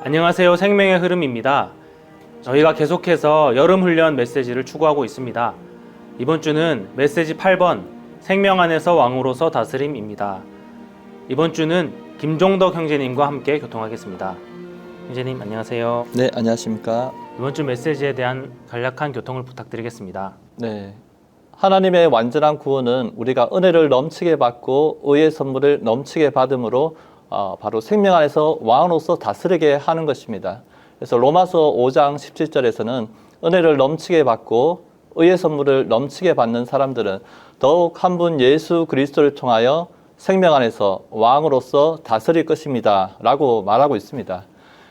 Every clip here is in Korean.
안녕하세요. 생명의 흐름입니다. 저희가 계속해서 여름훈련 메시지를 추구하고 있습니다. 이번 주는 메시지 8번 생명 안에서 왕으로서 다스림입니다. 이번 주는 김종덕 형제님과 함께 교통하겠습니다. 형제님 안녕하세요. 네, 안녕하십니까. 이번 주 메시지에 대한 간략한 교통을 부탁드리겠습니다. 네, 하나님의 완전한 구원은 우리가 은혜를 넘치게 받고 의의 선물을 넘치게 받음으로 바로 생명 안에서 왕으로서 다스리게 하는 것입니다. 그래서 로마서 5장 17절에서는 은혜를 넘치게 받고 의의 선물을 넘치게 받는 사람들은 더욱 한 분 예수 그리스도를 통하여 생명 안에서 왕으로서 다스릴 것입니다 라고 말하고 있습니다.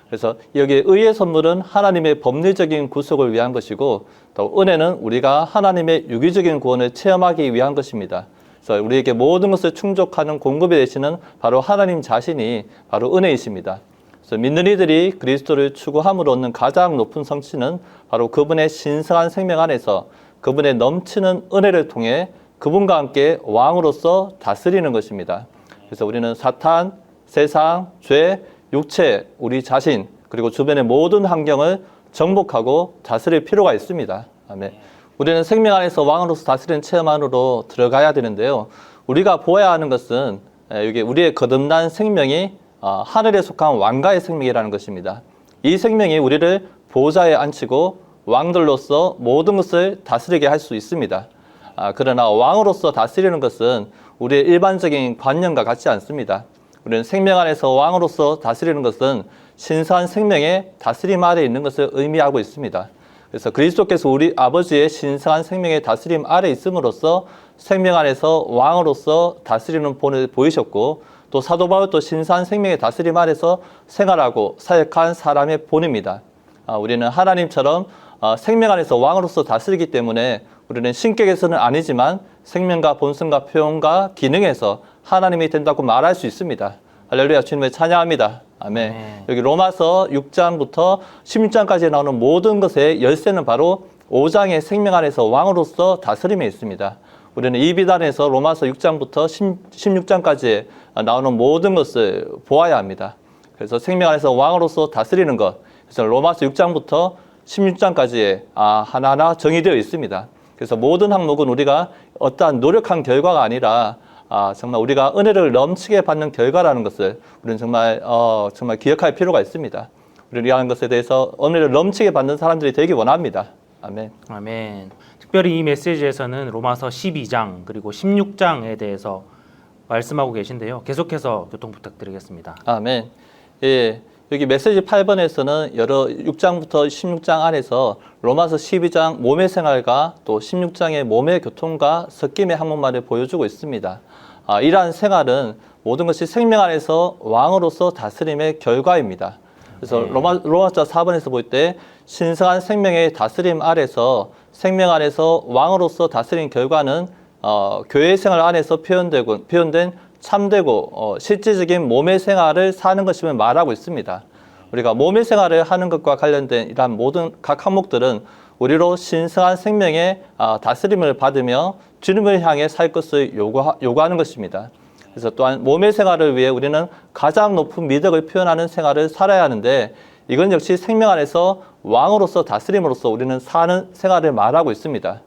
그래서 여기 의의 선물은 하나님의 법리적인 구속을 위한 것이고, 또 은혜는 우리가 하나님의 유기적인 구원을 체험하기 위한 것입니다. 그래서 우리에게 모든 것을 충족하는 공급이 되시는 바로 하나님 자신이 바로 은혜이십니다. 그래서 믿는 이들이 그리스도를 추구함으로 얻는 가장 높은 성취는 바로 그분의 신성한 생명 안에서 그분의 넘치는 은혜를 통해 그분과 함께 왕으로서 다스리는 것입니다. 그래서 우리는 사탄, 세상, 죄, 육체, 우리 자신, 그리고 주변의 모든 환경을 정복하고 다스릴 필요가 있습니다. 아멘. 우리는 생명 안에서 왕으로서 다스리는 체험 안으로 들어가야 되는데요. 우리가 보아야 하는 것은 여기 우리의 거듭난 생명이 하늘에 속한 왕가의 생명이라는 것입니다. 이 생명이 우리를 보좌에 앉히고 왕들로서 모든 것을 다스리게 할 수 있습니다. 그러나 왕으로서 다스리는 것은 우리의 일반적인 관념과 같지 않습니다. 우리는 생명 안에서 왕으로서 다스리는 것은 신성한 생명의 다스림 아래 있는 것을 의미하고 있습니다. 그래서 그리스도께서 우리 아버지의 신성한 생명의 다스림 아래 있음으로써 생명 안에서 왕으로서 다스리는 본을 보이셨고, 또 사도 바울도 신성한 생명의 다스림 아래서 생활하고 사역한 사람의 본입니다. 우리는 하나님처럼 생명 안에서 왕으로서 다스리기 때문에 우리는 신격에서는 아니지만 생명과 본성과 표현과 기능에서 하나님이 된다고 말할 수 있습니다. 할렐루야, 주님을 찬양합니다. 아멘. 여기 로마서 6장부터 16장까지 나오는 모든 것의 열쇠는 바로 5장의 생명 안에서 왕으로서 다스림에 있습니다. 우리는 이 비단에서 로마서 6장부터 16장까지 나오는 모든 것을 보아야 합니다. 그래서 생명 안에서 왕으로서 다스리는 것, 그래서 로마서 6장부터 16장까지에 하나하나 정의되어 있습니다. 그래서 모든 항목은 우리가 어떠한 노력한 결과가 아니라 정말 우리가 은혜를 넘치게 받는 결과라는 것을 우리는 정말 기억할 필요가 있습니다. 우리가 하는 것에 대해서 은혜를 넘치게 받는 사람들이 되기 원합니다. 아멘. 아멘. 특별히 이 메시지에서는 로마서 12장 그리고 16장에 대해서 말씀하고 계신데요. 계속해서 교통 부탁드리겠습니다. 아멘. 예. 여기 메시지 8번에서는 여러 6장부터 16장 안에서 로마서 12장 몸의 생활과 또 16장의 몸의 교통과 섞임의 항목만을 보여주고 있습니다. 이러한 생활은 모든 것이 생명 안에서 왕으로서 다스림의 결과입니다. 그래서 로마서 4번에서 볼 때 신성한 생명의 다스림 아래서 생명 안에서 왕으로서 다스린 결과는 교회 생활 안에서 표현된 참되고 실질적인 몸의 생활을 사는 것임을 말하고 있습니다. 우리가 몸의 생활을 하는 것과 관련된 이러한 모든 각 항목들은 우리로 신성한 생명의 다스림을 받으며 주님을 향해 살 것을 요구하는 것입니다. 그래서 또한 몸의 생활을 위해 우리는 가장 높은 미덕을 표현하는 생활을 살아야 하는데, 이건 역시 생명 안에서 왕으로서 다스림으로써 우리는 사는 생활을 말하고 있습니다.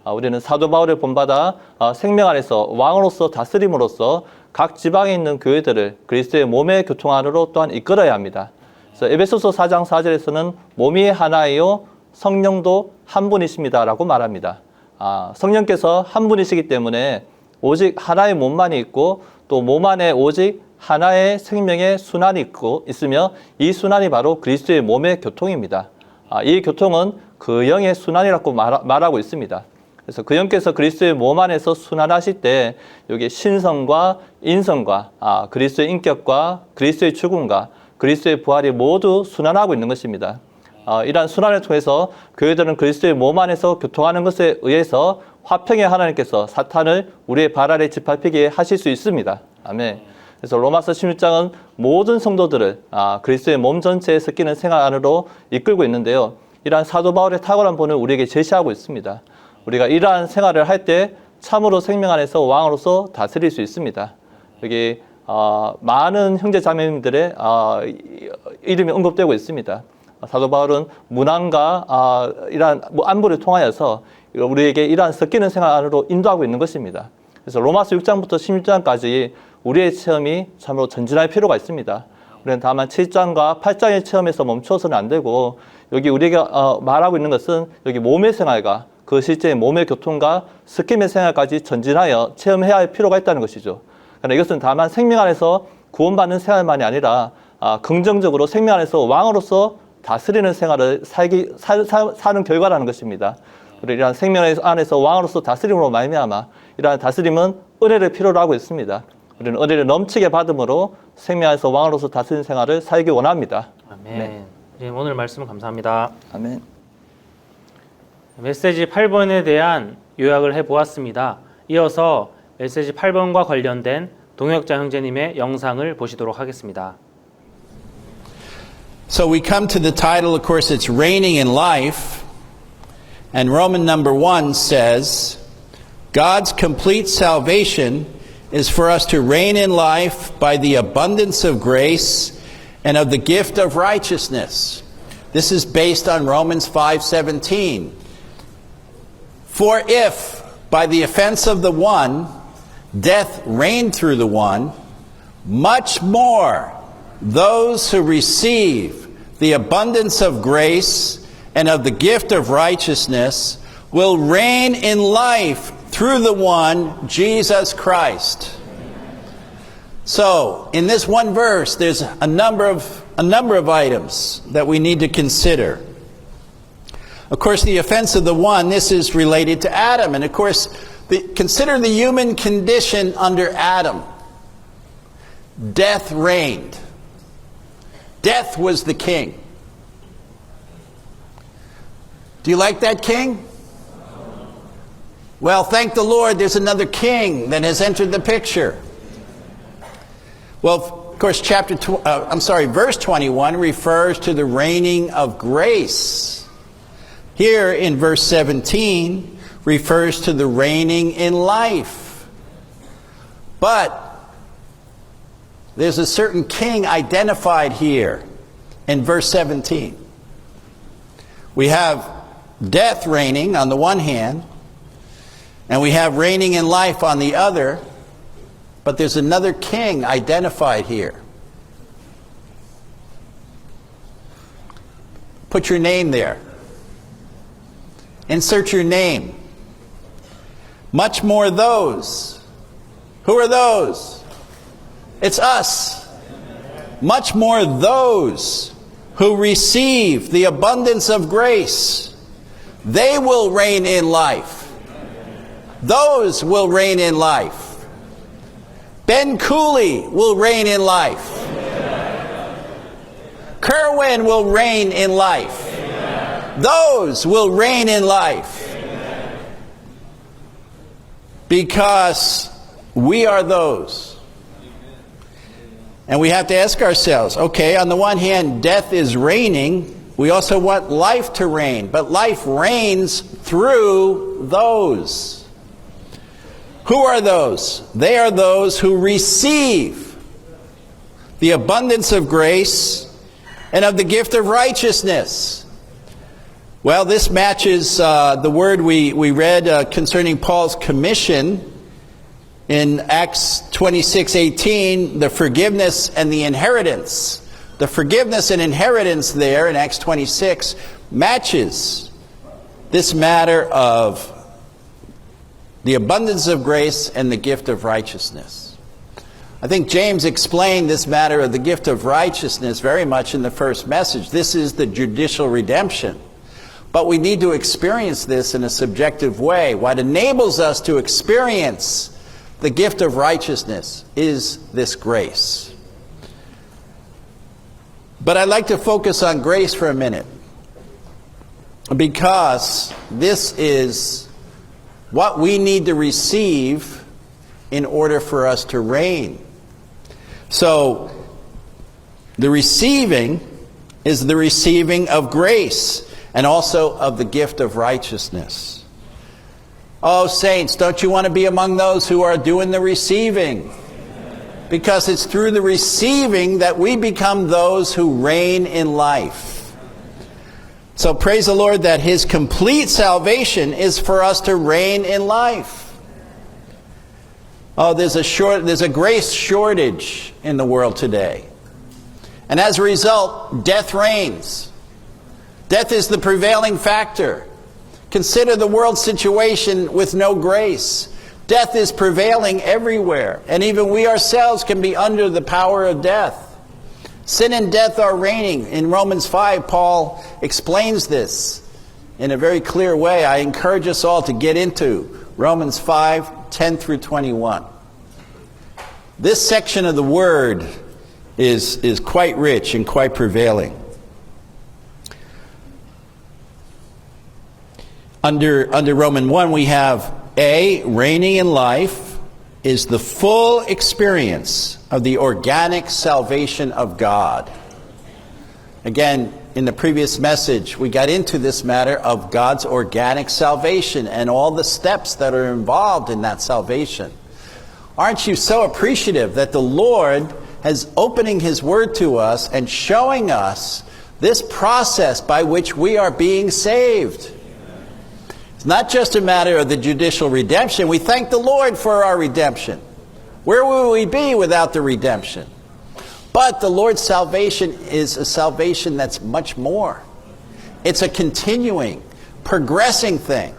우리는 사도 바울을 본받아 생명 안에서 왕으로서 다스림으로써 각 지방에 있는 교회들을 그리스도의 몸의 교통 안으로 또한 이끌어야 합니다. 그래서 에베소서 4장 4절에서는 몸이 하나이요 성령도 한 분이십니다 라고 말합니다. 성령께서 한 분이시기 때문에 오직 하나의 몸만이 있고, 또 몸 안에 오직 하나의 생명의 순환이 있으며 이 순환이 바로 그리스도의 몸의 교통입니다. 이 교통은 그 영의 순환이라고 말하고 있습니다. 그래서 그 영께서 그리스도의 몸 안에서 순환하실 때 여기 신성과 인성과 그리스도의 인격과 그리스도의 죽음과 그리스도의 부활이 모두 순환하고 있는 것입니다. 이러한 순환을 통해서 교회들은 그리스도의 몸 안에서 교통하는 것에 의해서 화평의 하나님께서 사탄을 우리의 발 아래 짓밟히게 하실 수 있습니다. 아멘. 그래서 로마서 16장은 모든 성도들을 그리스도의 몸 전체에 섞이는 생활 안으로 이끌고 있는데요. 이러한 사도 바울의 탁월한 본을 우리에게 제시하고 있습니다. 우리가 이러한 생활을 할 때 참으로 생명 안에서 왕으로서 다스릴 수 있습니다. 여기 많은 형제 자매님들의 이름이 언급되고 있습니다. 사도 바울은 문안과 이러한 안부를 통하여서 우리에게 이러한 섞이는 생활 안으로 인도하고 있는 것입니다. 그래서 로마서 6장부터 16장까지 우리의 체험이 참으로 전진할 필요가 있습니다. 우리는 다만 7장과 8장의 체험에서 멈춰서는 안 되고 여기 우리가 말하고 있는 것은 여기 몸의 생활과 그 실제 몸의 교통과 스킴의 생활까지 전진하여 체험해야 할 필요가 있다는 것이죠. 그러나 이것은 다만 생명 안에서 구원받는 생활만이 아니라 긍정적으로 생명 안에서 왕으로서 다스리는 생활을 사는 결과라는 것입니다. 그리고 이러한 생명 안에서 왕으로서 다스림으로 말미암아 이러한 다스림은 은혜를 필요로 하고 있습니다. 우리는 은혜를 넘치게 받음으로 생명 안에서 왕으로서 다스리는 생활을 살기 원합니다. 아멘. 네. 오늘 말씀 감사합니다. 아멘. 메시지 8번에 대한 요약을 해보았습니다. 이어서 메시지 8번과 관련된 동역자 형제님의 영상을 보시도록 하겠습니다. So we come to the title, of course, it's Reigning in Life. And Roman number 1 says, God's complete salvation is for us to reign in life by the abundance of grace and of the gift of righteousness. This is based on Romans 5:17. For if, by the offense of the one, death reigned through the one, much more those who receive the abundance of grace and of the gift of righteousness will reign in life through the one, Jesus Christ. So, in this one verse, there's a number of items that we need to consider. Of course, the offense of the one, this is related to Adam. And of course, consider the human condition under Adam. Death reigned. Death was the king. Do you like that king? Well, thank the Lord, there's another king that has entered the picture. Well, of course, verse 21 refers to the reigning of grace. Here in verse 17 refers to the reigning in life. But there's a certain king identified here in verse 17. We have death reigning on the one hand, and we have reigning in life on the other, but there's another king identified here. Put your name there. Insert your name. Much more those. Who are those? It's us. Much more those who receive the abundance of grace. They will reign in life. Those will reign in life. Ben Cooley will reign in life. Kerwin will reign in life. Those will reign in life. Because we are those. And we have to ask ourselves, okay, on the one hand, death is reigning. We also want life to reign. But life reigns through those. Who are those? They are those who receive the abundance of grace and of the gift of righteousness. Well, this matches the word we read concerning Paul's commission in Acts 26:18, the forgiveness and the inheritance. The forgiveness and inheritance there in Acts 26 matches this matter of the abundance of grace and the gift of righteousness. I think James explained this matter of the gift of righteousness very much in the first message. This is the judicial redemption. But we need to experience this in a subjective way. What enables us to experience the gift of righteousness is this grace. But I'd like to focus on grace for a minute, because this is what we need to receive in order for us to reign. So, the receiving is the receiving of grace and also of the gift of righteousness. Oh, saints, don't you want to be among those who are doing the receiving? because it's through the receiving that we become those who reign in life. So praise the Lord that His complete salvation is for us to reign in life. Oh, there's a grace shortage in the world today. And as a result, death reigns. Death is the prevailing factor. Consider the world situation with no grace. Death is prevailing everywhere, and even we ourselves can be under the power of death. Sin and death are reigning. In Romans 5, Paul explains this in a very clear way. I encourage us all to get into Romans 5, 10 through 21. This section of the Word is quite rich and quite prevailing. Under Romans 1, we have reigning in life is the full experience of the organic salvation of God. Again, in the previous message, we got into this matter of God's organic salvation and all the steps that are involved in that salvation. Aren't you so appreciative that the Lord has opening His Word to us and showing us this process by which we are being saved? It's not just a matter of the judicial redemption. We thank the Lord for our redemption. Where would we be without the redemption? But the Lord's salvation is a salvation that's much more. It's a continuing, progressing thing.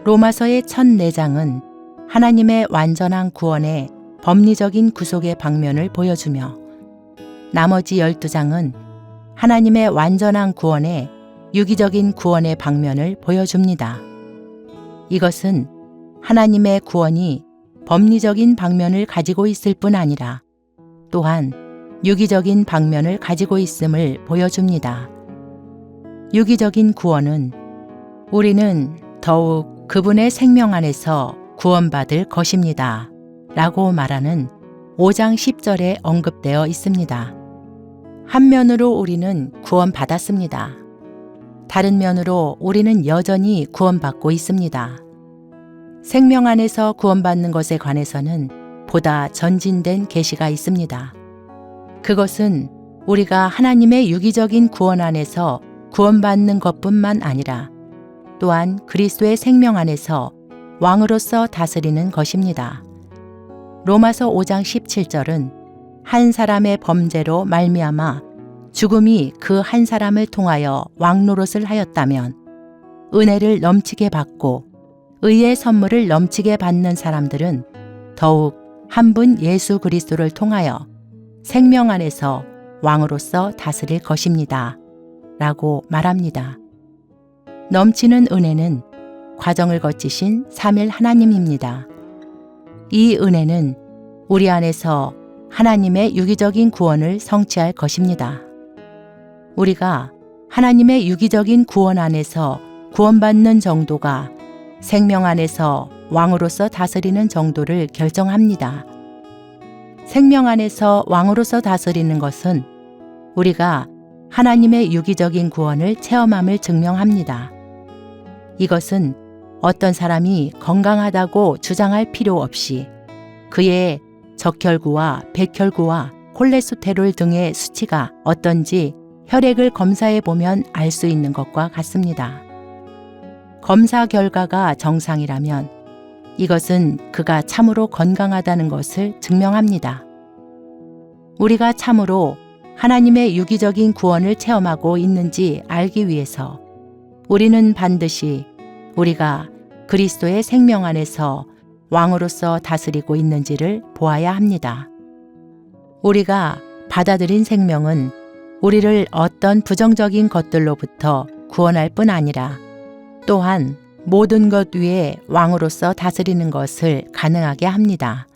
로마서의 첫 4장은 하나님의 완전한 구원의 법리적인 구속의 방면을 보여주며 나머지 12장은 하나님의 완전한 구원의 유기적인 구원의 방면을 보여줍니다. 이것은 하나님의 구원이 법리적인 방면을 가지고 있을 뿐 아니라 또한 유기적인 방면을 가지고 있음을 보여줍니다. 유기적인 구원은 우리는 더욱 그분의 생명 안에서 구원받을 것입니다. 라고 말하는 5장 10절에 언급되어 있습니다. 한 면으로 우리는 구원받았습니다. 다른 면으로 우리는 여전히 구원받고 있습니다. 생명 안에서 구원받는 것에 관해서는 보다 전진된 계시가 있습니다. 그것은 우리가 하나님의 유기적인 구원 안에서 구원받는 것뿐만 아니라 또한 그리스도의 생명 안에서 왕으로서 다스리는 것입니다. 로마서 5장 17절은 한 사람의 범죄로 말미암아 죽음이 그 한 사람을 통하여 왕노릇을 하였다면 은혜를 넘치게 받고 의의 선물을 넘치게 받는 사람들은 더욱 한 분 예수 그리스도를 통하여 생명 안에서 왕으로서 다스릴 것입니다. 라고 말합니다. 넘치는 은혜는 과정을 거치신 삼일 하나님입니다. 이 은혜는 우리 안에서 하나님의 유기적인 구원을 성취할 것입니다. 우리가 하나님의 유기적인 구원 안에서 구원받는 정도가 생명 안에서 왕으로서 다스리는 정도를 결정합니다. 생명 안에서 왕으로서 다스리는 것은 우리가 하나님의 유기적인 구원을 체험함을 증명합니다. 이것은 어떤 사람이 건강하다고 주장할 필요 없이 그의 적혈구와 백혈구와 콜레스테롤 등의 수치가 어떤지 혈액을 검사해 보면 알 수 있는 것과 같습니다. 검사 결과가 정상이라면 이것은 그가 참으로 건강하다는 것을 증명합니다. 우리가 참으로 하나님의 유기적인 구원을 체험하고 있는지 알기 위해서 우리는 반드시 우리가 그리스도의 생명 안에서 왕으로서 다스리고 있는지를 보아야 합니다. 우리가 받아들인 생명은 우리를 어떤 부정적인 것들로부터 구원할 뿐 아니라 또한 모든 것 위에 왕으로서 다스리는 것을 가능하게 합니다.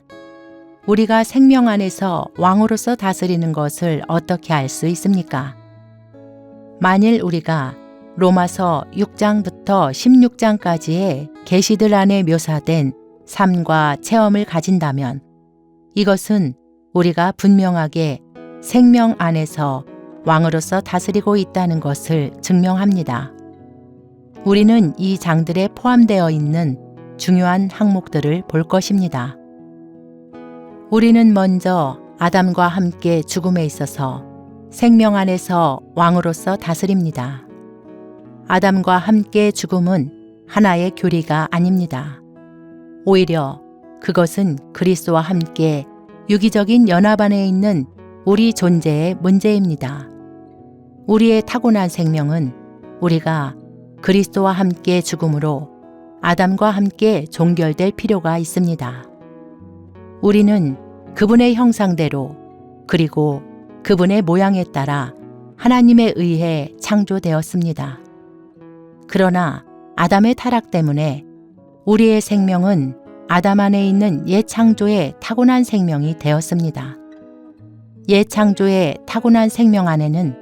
우리가 생명 안에서 왕으로서 다스리는 것을 어떻게 알 수 있습니까? 만일 우리가 로마서 6장부터 16장까지의 계시들 안에 묘사된 삶과 체험을 가진다면 이것은 우리가 분명하게 생명 안에서 왕으로서 다스리고 있다는 것을 증명합니다. 우리는 이 장들에 포함되어 있는 중요한 항목들을 볼 것입니다. 우리는 먼저 아담과 함께 죽음에 있어서 생명 안에서 왕으로서 다스립니다. 아담과 함께 죽음은 하나의 교리가 아닙니다. 오히려 그것은 그리스도와 함께 유기적인 연합 안에 있는 우리 존재의 문제입니다. 우리의 타고난 생명은 우리가 그리스도와 함께 죽음으로 아담과 함께 종결될 필요가 있습니다. 우리는 그분의 형상대로 그리고 그분의 모양에 따라 하나님에 의해 창조되었습니다. 그러나 아담의 타락 때문에 우리의 생명은 아담 안에 있는 옛 창조의 타고난 생명이 되었습니다. 옛 창조의 타고난 생명 안에는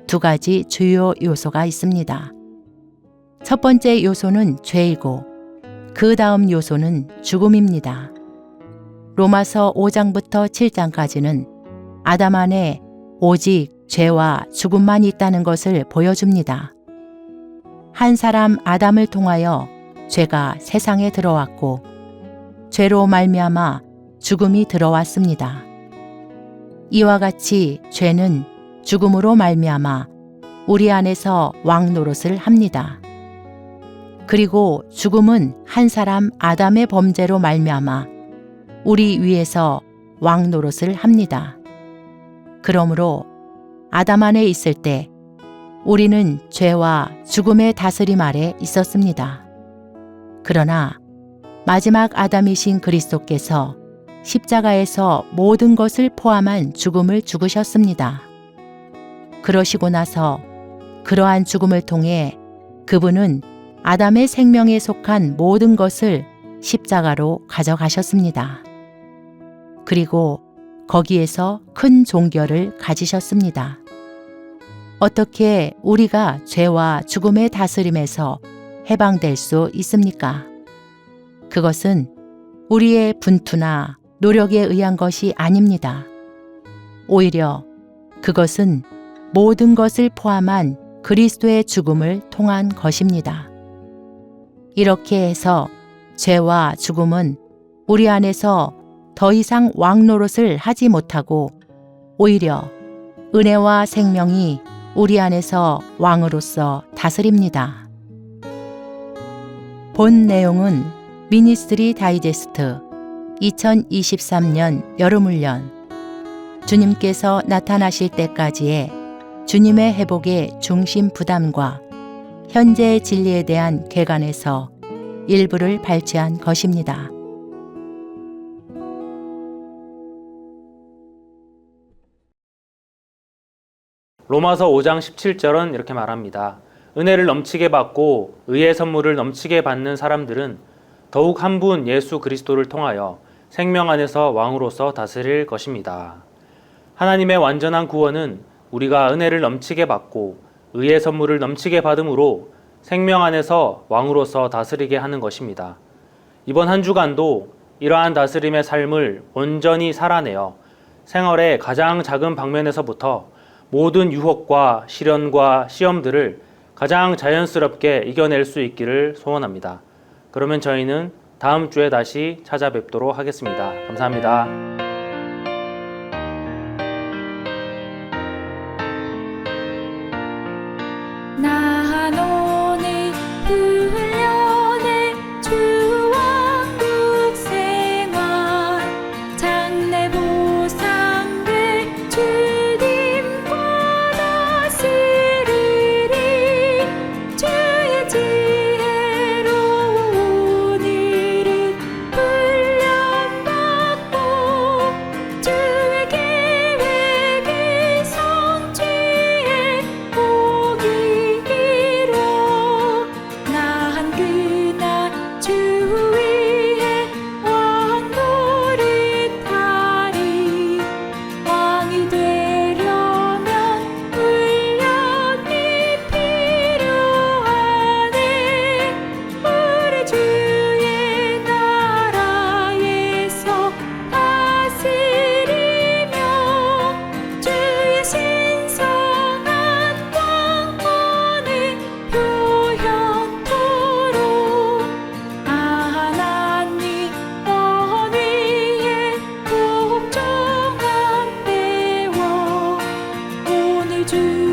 두 가지 주요 요소가 있습니다. 첫 번째 요소는 죄이고 그 다음 요소는 죽음입니다. 로마서 5장부터 7장까지는 아담 안에 오직 죄와 죽음만 있다는 것을 보여줍니다. 한 사람 아담을 통하여 죄가 세상에 들어왔고 죄로 말미암아 죽음이 들어왔습니다. 이와 같이 죄는 죽음으로 말미암아 우리 안에서 왕 노릇을 합니다. 그리고 죽음은 한 사람 아담의 범죄로 말미암아 우리 위에서 왕 노릇을 합니다. 그러므로 아담 안에 있을 때 우리는 죄와 죽음의 다스림 아래 있었습니다. 그러나 마지막 아담이신 그리스도께서 십자가에서 모든 것을 포함한 죽음을 죽으셨습니다. 그러시고 나서 그러한 죽음을 통해 그분은 아담의 생명에 속한 모든 것을 십자가로 가져가셨습니다. 그리고 거기에서 큰 종결을 가지셨습니다. 어떻게 우리가 죄와 죽음의 다스림에서 해방될 수 있습니까? 그것은 우리의 분투나 노력에 의한 것이 아닙니다. 오히려 그것은 모든 것을 포함한 그리스도의 죽음을 통한 것입니다. 이렇게 해서 죄와 죽음은 우리 안에서 더 이상 왕 노릇을 하지 못하고 오히려 은혜와 생명이 우리 안에서 왕으로서 다스립니다. 본 내용은 미니스트리 다이제스트 2023년 여름훈련 주님께서 나타나실 때까지의 주님의 회복의 중심 부담과 현재의 진리에 대한 개관에서 일부를 발췌한 것입니다. 로마서 5장 17절은 이렇게 말합니다. 은혜를 넘치게 받고 의의 선물을 넘치게 받는 사람들은 더욱 한 분 예수 그리스도를 통하여 생명 안에서 왕으로서 다스릴 것입니다. 하나님의 완전한 구원은 우리가 은혜를 넘치게 받고 의의 선물을 넘치게 받음으로 생명 안에서 왕으로서 다스리게 하는 것입니다. 이번 한 주간도 이러한 다스림의 삶을 온전히 살아내어 생활의 가장 작은 방면에서부터 모든 유혹과 시련과 시험들을 가장 자연스럽게 이겨낼 수 있기를 소원합니다. 그러면 저희는 다음 주에 다시 찾아뵙도록 하겠습니다. 감사합니다. 난 오늘 훈련의 주왕국 생활 장래 보상될 주님과 다스리리 주의 지혜로 오늘은 훈련받고 주